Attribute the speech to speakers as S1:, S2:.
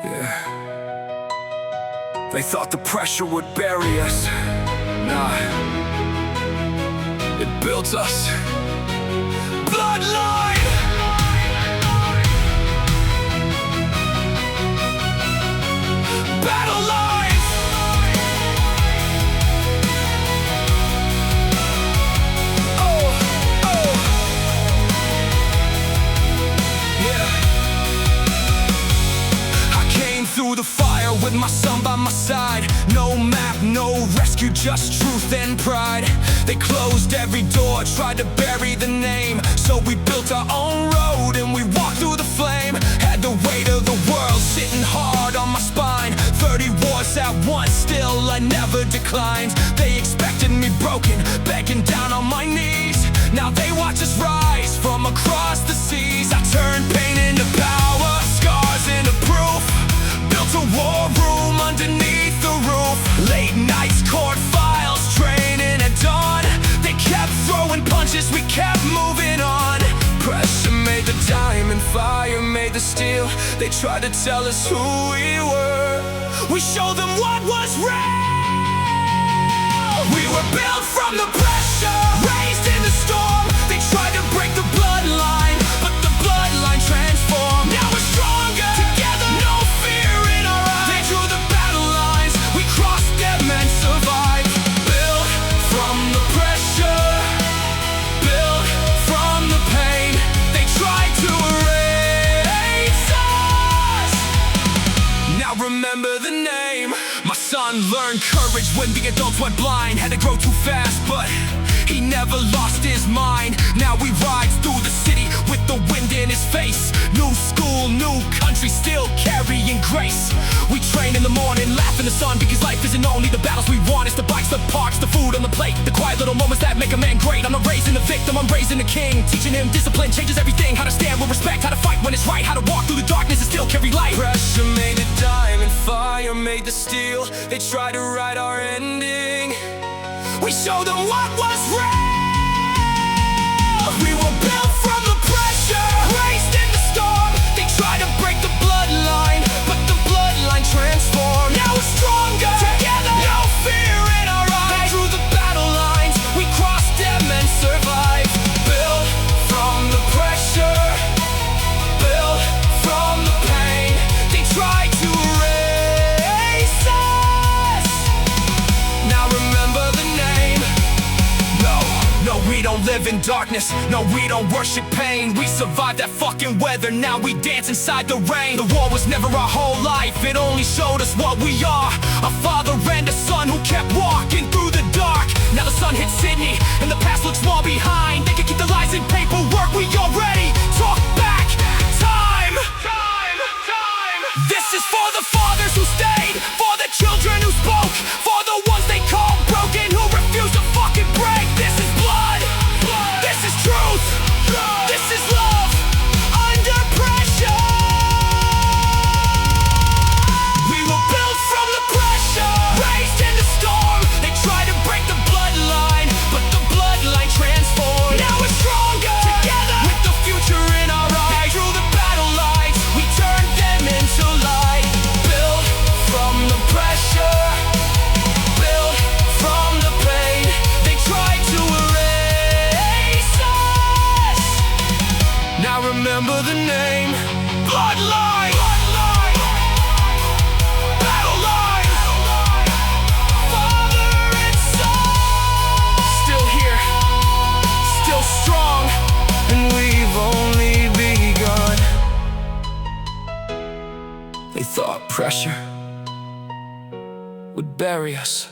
S1: Yeah. They thought the pressure would bury us. Nah, it built us. Bloodline! Battlelines! Oh, oh. Yeah. I came through the fire with my son by my side. No map, no rescue, just truth and pride. They closed every door, tried to bury the name. So we built our own road and we walked through the flame. Had the weight of the world sitting hard on my spine. 30 wars at once, still I never declined. They expected me broken, begging down on my knees. Now they watch us rise from across the seas. I turned pain into power, scars into proof. Built a war room underneath the roof. Late nights, court files, training at dawn. They kept throwing punches, we kept moving on. Pressure made the diamond, fire made the steel. They tried to tell us who we were. We showed them what was real. We were built from the pressure, raised in the storm. They tried to break the bloodline, but the bloodline transformed. Now we're stronger together, no fear in our eyes. They drew the battle lines, we crossed them and survived. Built from the pressure, built from the pain. They tried to erase us. Now remember the name. My son learned courage when the adults went blind. Had to grow too fast, but he never lost his mind. Now he rides through the city with the wind in his face. New school, new country, still carrying grace. We train in the morning, laugh in the sun, because life isn't only the battles we won. It's the bikes, the parks, the food on the plate, the quiet little moments that make a man great. I'm not raising the victim, I'm raising the king. Teaching him discipline changes everything. How to stand with respect, how to fight when it's right, how to walk through the darkness and still carry light. Pressure made the diamond, fire made the steel. They tried to write our ending. We showed them what was real. We were built from the pressure, raised in the storm. They tried to break the bloodline, but the bloodline transformed. Now we're stronger together, no fear in our eyes. They drew the battle lines, we crossed them and survived. Built from the pressure, built from the pain. They tried to erase us. Now remember the name. No, we don't live in darkness. No, we don't worship pain. We survived that fucking weather, now we dance inside the rain. The war was never our whole life, it only showed us what we are. A father and a son who kept walking through the dark. Now the sun hits Sydney, and the past looks small behind. They can keep the lies in paperwork, we already talk back. Time! This is for the fathers who stayed, for the children who spoke, for the ones they called broken, who refused to fucking break. This is blood, this is truth, this is love, under pressure. We were built from the pressure, raised in the storm. They tried to break the bloodline, but the bloodline transformed. Now we're stronger together, with the future in our eyes. Through the battle lines, we turned them into light. Built from the pressure, built from the pain. They tried to erase us. Now remember the name. Bloodline! Battlelines! Father and son! Still here, still strong, and we've only begun. They thought pressure would bury us.